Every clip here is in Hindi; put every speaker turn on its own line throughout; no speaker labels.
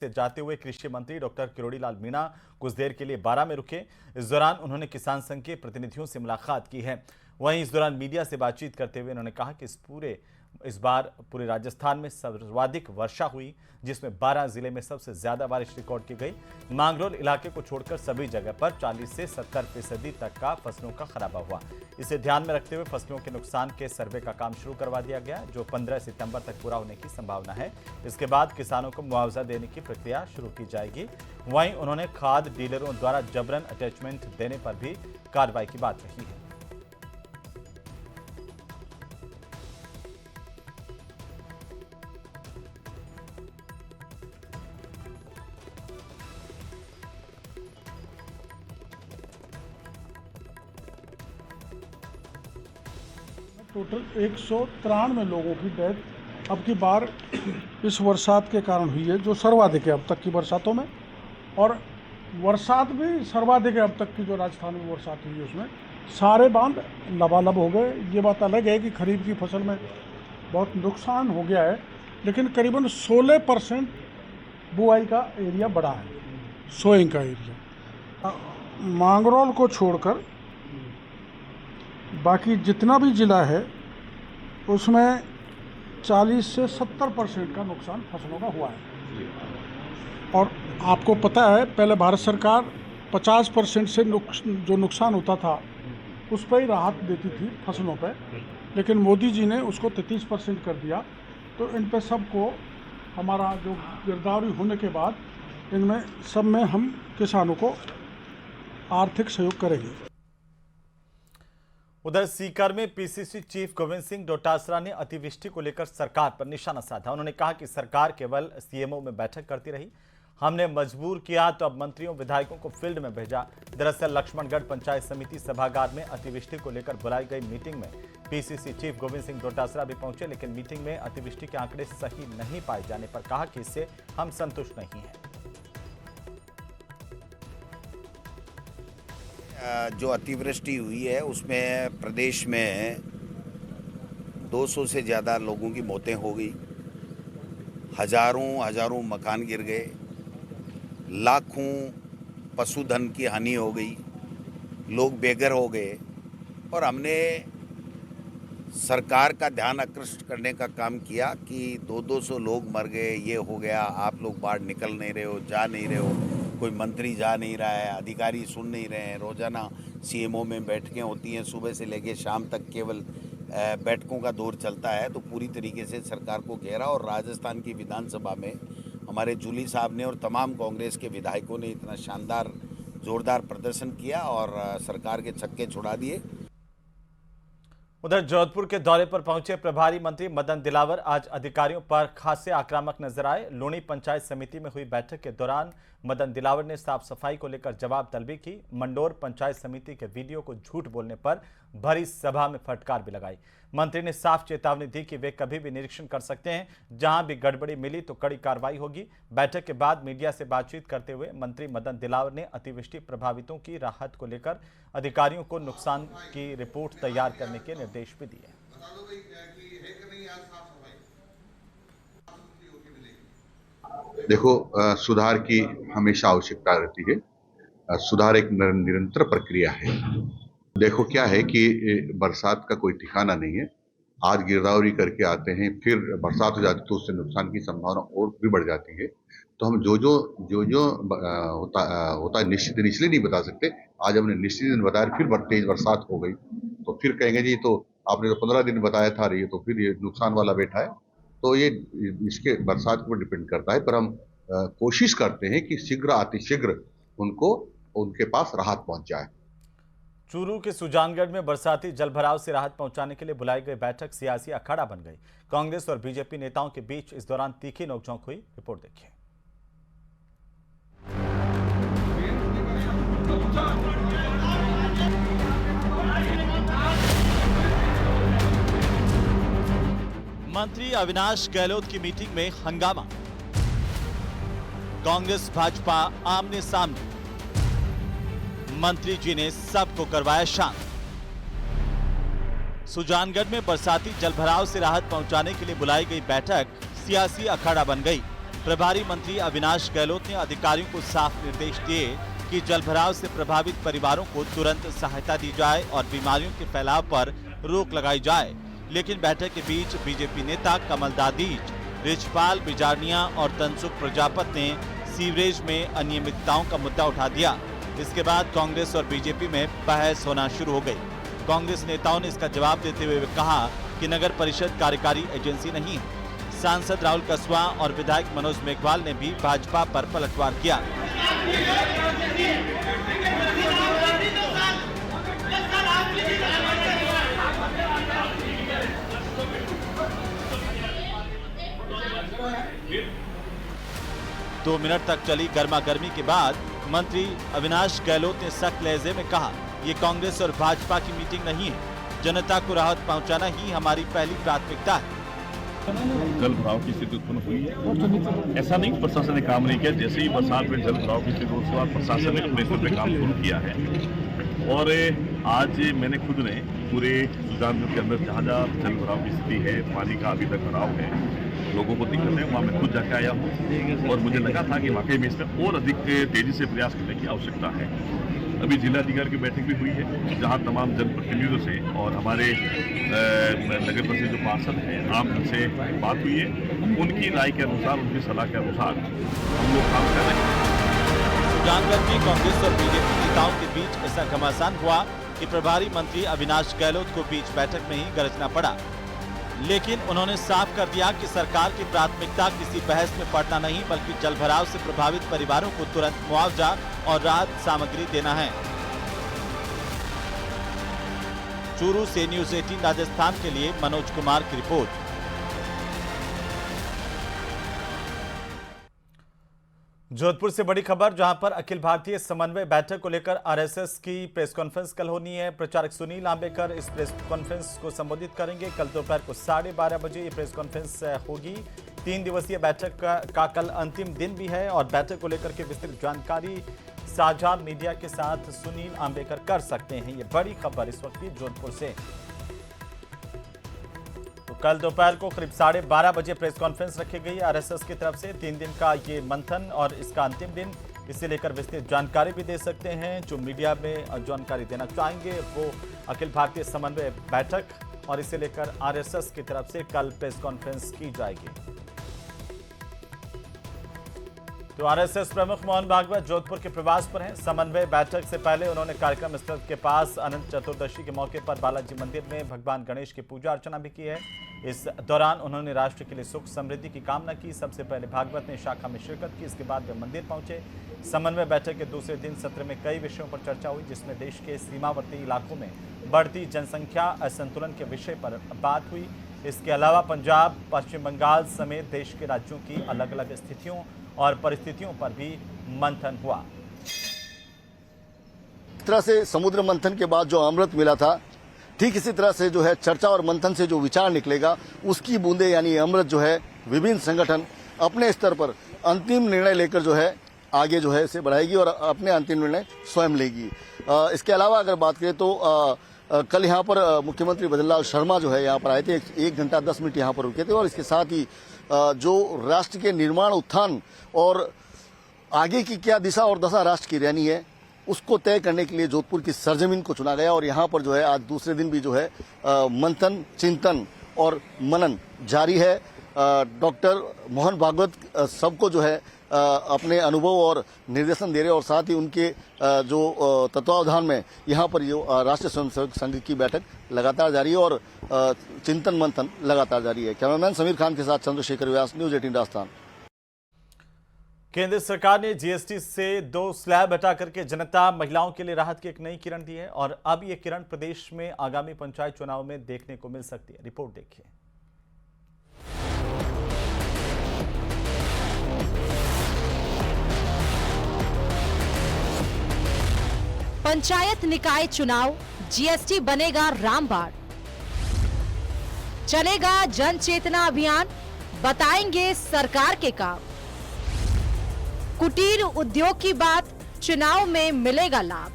से जाते हुए कृषि मंत्री डॉक्टर किरोड़ीलाल मीणा कुछ देर के लिए बारां में रुके। इस दौरान उन्होंने किसान संघ के प्रतिनिधियों से मुलाकात की है। वहीं इस दौरान मीडिया से बातचीत करते हुए उन्होंने कहा कि इस बार पूरे राजस्थान में सर्वाधिक वर्षा हुई, जिसमें 12 जिले में सबसे ज्यादा बारिश रिकॉर्ड की गई। मांगरोल इलाके को छोड़कर सभी जगह पर 40 से 70% तक का फसलों का खराबा हुआ। इसे ध्यान में रखते हुए फसलों के नुकसान के सर्वे का काम शुरू करवा दिया गया, जो 15 सितंबर तक पूरा होने की संभावना है। इसके बाद किसानों को मुआवजा देने की प्रक्रिया शुरू की जाएगी। वहीं उन्होंने खाद डीलरों द्वारा जबरन अटैचमेंट देने पर भी कार्रवाई की बात कही है।
टोटल 193 लोगों की डेथ अब की बार इस बरसात के कारण हुई है, जो सर्वाधिक है अब तक की बरसातों में। और बरसात भी सर्वाधिक है अब तक की जो राजस्थान में बरसात हुई है, उसमें सारे बांध लबालब हो गए। ये बात अलग है कि खरीफ की फसल में बहुत नुकसान हो गया है, लेकिन करीबन 16% बुआई का एरिया बढ़ा है, सोइंग का एरिया। मांगरोल को छोड़कर बाकी जितना भी ज़िला है उसमें 40 से 70% का नुकसान फसलों का हुआ है। और आपको पता है, पहले भारत सरकार 50% से जो नुकसान होता था उस पर ही राहत देती थी फसलों पर, लेकिन मोदी जी ने उसको 33% कर दिया। तो इन पर सबको हमारा जो गिरदावरी होने के बाद इनमें सब में हम किसानों को आर्थिक सहयोग करेंगे।
उधर सीकर में पीसीसी चीफ गोविंद सिंह डोटासरा ने अतिवृष्टि को लेकर सरकार पर निशाना साधा। उन्होंने कहा कि सरकार केवल सीएमओ में बैठक करती रही, हमने मजबूर किया तो अब मंत्रियों विधायकों को फील्ड में भेजा। दरअसल लक्ष्मणगढ़ पंचायत समिति सभागार में अतिवृष्टि को लेकर बुलाई गई मीटिंग में पीसीसी चीफ गोविंद सिंह डोटासरा भी पहुंचे, लेकिन मीटिंग में अतिवृष्टि के आंकड़े सही नहीं पाए जाने पर कहा कि इससे हम संतुष्ट नहीं हैं।
जो अतिवृष्टि हुई है उसमें प्रदेश में 200 से ज़्यादा लोगों की मौतें हो गई, हजारों मकान गिर गए, लाखों पशुधन की हानि हो गई, लोग बेघर हो गए। और हमने सरकार का ध्यान आकृष्ट करने का काम किया कि 200 लोग मर गए, ये हो गया, आप लोग बाहर निकल नहीं रहे हो, जा नहीं रहे हो, कोई मंत्री जा नहीं रहा है, अधिकारी सुन नहीं रहे हैं। रोज़ाना सीएमओ में बैठकें होती हैं, सुबह से लेकर शाम तक केवल बैठकों का दौर चलता है। तो पूरी तरीके से सरकार को घेरा और राजस्थान की विधानसभा में हमारे जूली साहब ने और तमाम कांग्रेस के विधायकों ने इतना शानदार जोरदार प्रदर्शन किया और सरकार के छक्के छुड़ा दिए।
उधर जोधपुर के दौरे पर पहुंचे प्रभारी मंत्री मदन दिलावर आज अधिकारियों पर खासे आक्रामक नजर आए। लूणी पंचायत समिति में हुई बैठक के दौरान मदन दिलावर ने साफ सफाई को लेकर जवाब तलबी की। मंडोर पंचायत समिति के वीडियो को झूठ बोलने पर भरी सभा में फटकार भी लगाई। मंत्री ने साफ चेतावनी दी कि वे कभी भी निरीक्षण कर सकते हैं, जहां भी गड़बड़ी मिली तो कड़ी कार्रवाई होगी। बैठक के बाद मीडिया से बातचीत करते हुए मंत्री मदन दिलावर ने अतिवृष्टि प्रभावितों की राहत को लेकर अधिकारियों को नुकसान की रिपोर्ट तैयार करने के निर्देश भी दिए।
देखो, सुधार की हमेशा आवश्यकता रहती है। सुधार एक निरंतर प्रक्रिया है। देखो क्या है कि बरसात का कोई ठिकाना नहीं है। आज गिरदावरी करके आते हैं, फिर बरसात हो जाती है तो उससे नुकसान की संभावना और भी बढ़ जाती है। तो हम जो होता है निश्चित दिन इसलिए नहीं बता सकते। आज हमने निश्चित दिन बताया, फिर तेज बरसात हो गई तो फिर कहेंगे जी तो आपने तो 15 दिन बताया था, रही तो फिर ये नुकसान वाला बैठा है। तो ये इसके बरसात के ऊपर डिपेंड करता है, पर हम कोशिश करते हैं कि शीघ्र अतिशीघ्र उनको उनके पास राहत पहुंच जाए।
चूरू के सुजानगढ़ में बरसाती जलभराव से राहत पहुंचाने के लिए बुलाई गई बैठक सियासी अखाड़ा बन गई। कांग्रेस और बीजेपी नेताओं के बीच इस दौरान तीखी नोकझोंक हुई। रिपोर्ट देखिए। मंत्री अविनाश गहलोत की मीटिंग में हंगामा, कांग्रेस भाजपा आमने सामने, मंत्री जी ने सबको करवाया शांत। सुजानगढ़ में बरसाती जलभराव से राहत पहुंचाने के लिए बुलाई गई बैठक सियासी अखाड़ा बन गई। प्रभारी मंत्री अविनाश गहलोत ने अधिकारियों को साफ निर्देश दिए कि जलभराव से प्रभावित परिवारों को तुरंत सहायता दी जाए और बीमारियों के फैलाव पर रोक लगाई जाए। लेकिन बैठक के बीच बीजेपी नेता कमल दादीज, रिचपाल बिजारनिया और तनसुख प्रजापत ने सीवरेज में अनियमितताओं का मुद्दा उठा दिया। इसके बाद कांग्रेस और बीजेपी में बहस होना शुरू हो गई। कांग्रेस नेताओं ने इसका जवाब देते हुए कहा कि नगर परिषद कार्यकारी एजेंसी नहीं है। सांसद राहुल कसवा और विधायक मनोज मेघवाल ने भी भाजपा पर पलटवार किया। 2 मिनट तक चली गर्मागर्मी के बाद मंत्री अविनाश गहलोत ने सख्त लहजे में कहा, ये कांग्रेस और भाजपा की मीटिंग नहीं है। जनता को राहत पहुंचाना ही हमारी पहली प्राथमिकता है।
जल भराव की स्थिति उत्पन्न हुई है। ऐसा नहीं प्रशासन ने काम नहीं किया। जैसे ही बरसात में जल भराव की स्थिति उसके बाद प्रशासन ने अपने स्तर पर काम शुरू किया है। और आज मैंने खुद ने पूरे सुजानपुर के अंदर जहाँ जहाँ जल भराव की स्थिति है, पानी का अभी तक भराव है, लोगों को दिक्कत है, वहाँ मैं खुद जाके आया हूँ और मुझे लगा था कि वाकई में इसमें और अधिक तेजी से प्रयास करने की आवश्यकता है। अभी जिलाधिकारी की बैठक भी हुई है, जहां तमाम जनप्रतिनिधियों से और हमारे नगर परिषद जो पार्षद हैं आम से बात हुई है। उनकी राय के अनुसार, उनकी सलाह के अनुसार हम लोग काम कर रहे हैं।
सुजानगढ़ में कांग्रेस और बीजेपी नेताओं के बीच ऐसा घमासान हुआ कि प्रभारी मंत्री अविनाश गहलोत को बीच बैठक में ही गरजना पड़ा। लेकिन उन्होंने साफ कर दिया कि सरकार की प्राथमिकता किसी बहस में पड़ना नहीं, बल्कि जलभराव से प्रभावित परिवारों को तुरंत मुआवजा और राहत सामग्री देना है। चूरू से न्यूज़ 18 राजस्थान के लिए मनोज कुमार की रिपोर्ट। जोधपुर से बड़ी खबर, जहां पर अखिल भारतीय समन्वय बैठक को लेकर आरएसएस की प्रेस कॉन्फ्रेंस कल होनी है। प्रचारक सुनील आंबेकर इस प्रेस कॉन्फ्रेंस को संबोधित करेंगे। कल दोपहर को 12:30 बजे ये प्रेस कॉन्फ्रेंस होगी। 3 दिवसीय बैठक का कल अंतिम दिन भी है और बैठक को लेकर के विस्तृत जानकारी साझा मीडिया के साथ सुनील आंबेकर कर सकते हैं। ये बड़ी खबर इस वक्त की जोधपुर से। तो कल दोपहर को करीब 12:30 बजे प्रेस कॉन्फ्रेंस रखी गई आरएसएस की तरफ से। 3 दिन का ये मंथन और इसका अंतिम दिन, इसे लेकर विस्तृत जानकारी भी दे सकते हैं। जो मीडिया में जानकारी देना चाहेंगे वो अखिल भारतीय समन्वय बैठक और इसे लेकर आरएसएस की तरफ से कल प्रेस कॉन्फ्रेंस की जाएगी। तो आरएसएस प्रमुख मोहन भागवत जोधपुर के प्रवास पर हैं। समन्वय बैठक से पहले उन्होंने कार्यक्रम स्थल के पास अनंत चतुर्दशी के मौके पर बालाजी मंदिर में भगवान गणेश की पूजा अर्चना भी की है। इस दौरान उन्होंने राष्ट्र के लिए सुख समृद्धि की कामना की। सबसे पहले भागवत ने शाखा में शिरकत की, इसके बाद वे मंदिर पहुंचे। समन्वय बैठक के दूसरे दिन सत्र में कई विषयों पर चर्चा हुई, जिसमें देश के सीमावर्ती इलाकों में बढ़ती जनसंख्या असंतुलन के विषय पर बात हुई। इसके अलावा पंजाब, पश्चिम बंगाल समेत देश के राज्यों की अलग अलग स्थितियों और परिस्थितियों पर भी मंथन हुआ।
इस तरह से समुद्र मंथन के बाद जो अमृत मिला था, ठीक इसी तरह से जो है चर्चा और मंथन से जो विचार निकलेगा, उसकी बूंदे यानी अमृत जो है विभिन्न संगठन अपने स्तर पर अंतिम निर्णय लेकर जो है आगे जो है इसे बढ़ाएगी और अपने अंतिम निर्णय स्वयं लेगी। इसके अलावा अगर बात करें तो कल यहाँ पर मुख्यमंत्री भजनलाल शर्मा जो है यहाँ पर आए थे, 1 घंटा 10 मिनट यहाँ पर रुके थे और इसके साथ ही जो राष्ट्र के निर्माण, उत्थान और आगे की क्या दिशा और दशा राष्ट्र की रहनी है, उसको तय करने के लिए जोधपुर की सरजमीन को चुना गया। और यहाँ पर जो है आज दूसरे दिन भी जो है मंथन, चिंतन और मनन जारी है। डॉक्टर मोहन भागवत सबको जो है अपने अनुभव और निर्देशन दे रहे और साथ ही उनके जो तत्वावधान में यहाँ पर जो राष्ट्रीय स्वयंसेवक संघ की बैठक लगातार जारी है और चिंतन मंथन लगातार जारी है। कैमरामैन समीर खान के साथ चंद्रशेखर व्यास, न्यूज़ 18 राजस्थान।
केंद्र सरकार ने जीएसटी से 2 स्लैब हटा करके जनता, महिलाओं के लिए राहत की एक नई किरण दी है और अब ये किरण प्रदेश में आगामी पंचायत चुनाव में देखने को मिल सकती है। रिपोर्ट देखिए।
पंचायत निकाय चुनाव, जीएसटी बनेगा रामबाण। चलेगा जन चेतना अभियान, बताएंगे सरकार के काम। कुटीर उद्योग की बात, चुनाव में मिलेगा लाभ।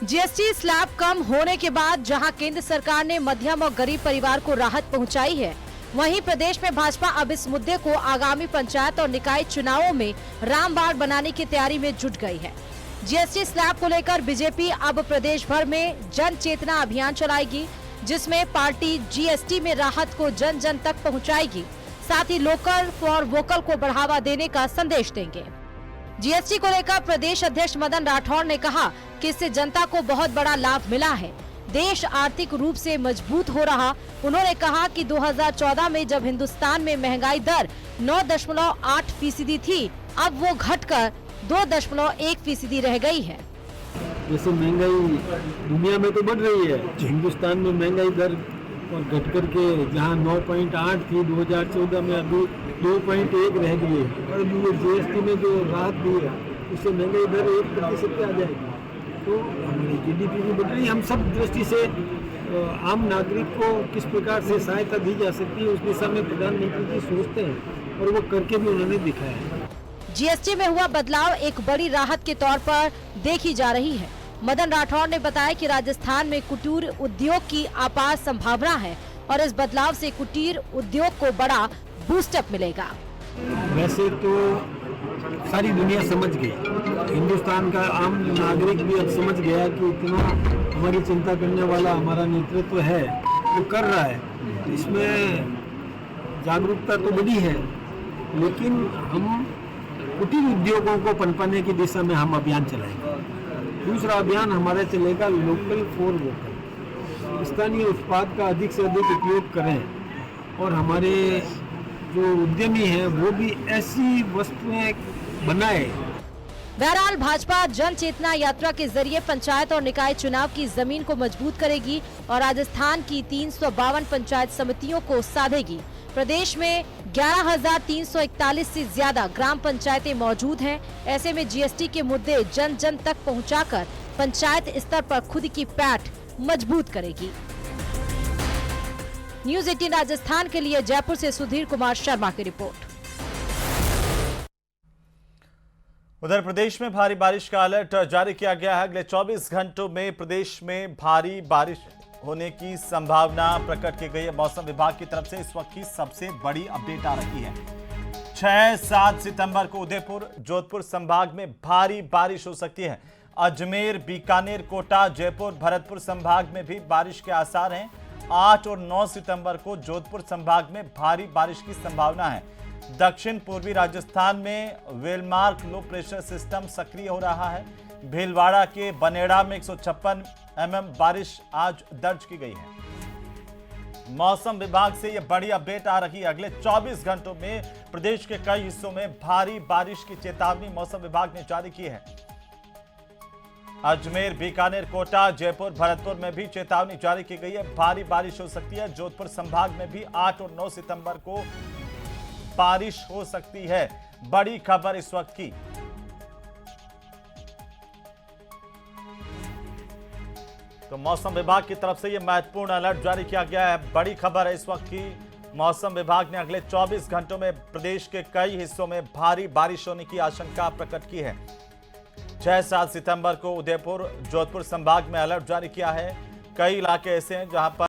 जीएसटी स्लैब कम होने के बाद जहां केंद्र सरकार ने मध्यम और गरीब परिवार को राहत पहुंचाई है, वहीं प्रदेश में भाजपा अब इस मुद्दे को आगामी पंचायत और निकाय चुनावों में रामबाण बनाने की तैयारी में जुट गई है। जीएसटी स्लैब को लेकर बीजेपी अब प्रदेश भर में जन चेतना अभियान चलाएगी, जिसमें पार्टी जीएसटी में राहत को जन जन तक पहुंचाएगी, साथ ही लोकल फॉर वोकल को बढ़ावा देने का संदेश देंगे। जीएसटी को लेकर प्रदेश अध्यक्ष मदन राठौड़ ने कहा कि इससे जनता को बहुत बड़ा लाभ मिला है, देश आर्थिक रूप से मजबूत हो रहा। उन्होंने कहा कि 2014 में जब हिंदुस्तान में महंगाई दर 9.8% थी, अब वो घटकर 2.1% रह गई है।
जैसे महंगाई दुनिया में तो बढ़ रही है, हिंदुस्तान में महंगाई दर और घट करके जहाँ 9.8 थी 2014 में अभी 2.1 रह गई है। और अभी ये जीएसटी में जो राहत दी है उससे महंगाई दर 1% पे आ जाएगी, तो हमारी जीडीपी भी बढ़ रही है। हम सब दृष्टि से आम नागरिक को किस प्रकार से सहायता दी जा सकती है उस दिशा में प्रधानमंत्री जी सोचते हैं और वो करके भी उन्होंने दिखाया है।
जीएसटी में हुआ बदलाव एक बड़ी राहत के तौर पर देखी जा रही है। मदन राठौड़ ने बताया कि राजस्थान में कुटीर उद्योग की अपार संभावना है और इस बदलाव से कुटीर उद्योग को बड़ा बूस्टअप मिलेगा।
वैसे तो सारी दुनिया समझ गई, हिंदुस्तान का आम नागरिक भी अब समझ गया कि इतना हमारी चिंता करने वाला हमारा नेतृत्व है, वो कर रहा है। इसमें जागरूकता तो बड़ी है, लेकिन हम कुटीर उद्योगों को पनपने की दिशा में हम अभियान चलाएंगे। दूसरा अभियान हमारा चलेगा लोकल फॉर वोकल, स्थानीय उत्पाद का अधिक से अधिक उपयोग करें और हमारे जो उद्यमी हैं वो भी ऐसी वस्तुएं बनाए।
बहरहाल भाजपा जन चेतना यात्रा के जरिए पंचायत और निकाय चुनाव की जमीन को मजबूत करेगी और राजस्थान की 352 पंचायत समितियों को साधेगी। प्रदेश में 11,341 से ज्यादा ग्राम पंचायतें मौजूद हैं। ऐसे में जीएसटी के मुद्दे जन जन तक पहुंचाकर पंचायत स्तर पर खुद की पैठ मजबूत करेगी। न्यूज़ 18 राजस्थान के लिए जयपुर से सुधीर कुमार शर्मा की रिपोर्ट।
उधर प्रदेश में भारी बारिश का अलर्ट जारी किया गया है। अगले 24 घंटों में प्रदेश में भारी बारिश होने की संभावना प्रकट की गई है। मौसम विभाग की तरफ से इस वक्त की सबसे बड़ी अपडेट आ रही है। 6-7 सितंबर को उदयपुर जोधपुर संभाग में भारी बारिश हो सकती है। अजमेर, बीकानेर, कोटा, जयपुर, भरतपुर संभाग में भी बारिश के आसार हैं। 8 और 9 सितंबर को जोधपुर संभाग में भारी बारिश की संभावना है। दक्षिण पूर्वी राजस्थान में वेलमार्क लो प्रेशर सिस्टम सक्रिय हो रहा है। भीलवाड़ा के बनेड़ा में 156 mm बारिश आज दर्ज की गई है। मौसम विभाग से यह बड़ी अपडेट आ रही है। अगले 24 घंटों में प्रदेश के कई हिस्सों में भारी बारिश की चेतावनी मौसम विभाग ने जारी की है। अजमेर, बीकानेर, कोटा, जयपुर, भरतपुर में भी चेतावनी जारी की गई है। भारी बारिश हो सकती है। जोधपुर संभाग में भी 8 और 9 सितंबर को बारिश हो सकती है। बड़ी खबर इस वक्त की। तो मौसम विभाग की तरफ से यह महत्वपूर्ण अलर्ट जारी किया गया है। बड़ी खबर है इस वक्त की। मौसम विभाग ने अगले 24 घंटों में प्रदेश के कई हिस्सों में भारी बारिश होने की आशंका प्रकट की है। 6-7 सितंबर को उदयपुर जोधपुर संभाग में अलर्ट जारी किया है। कई इलाके ऐसे हैं जहां पर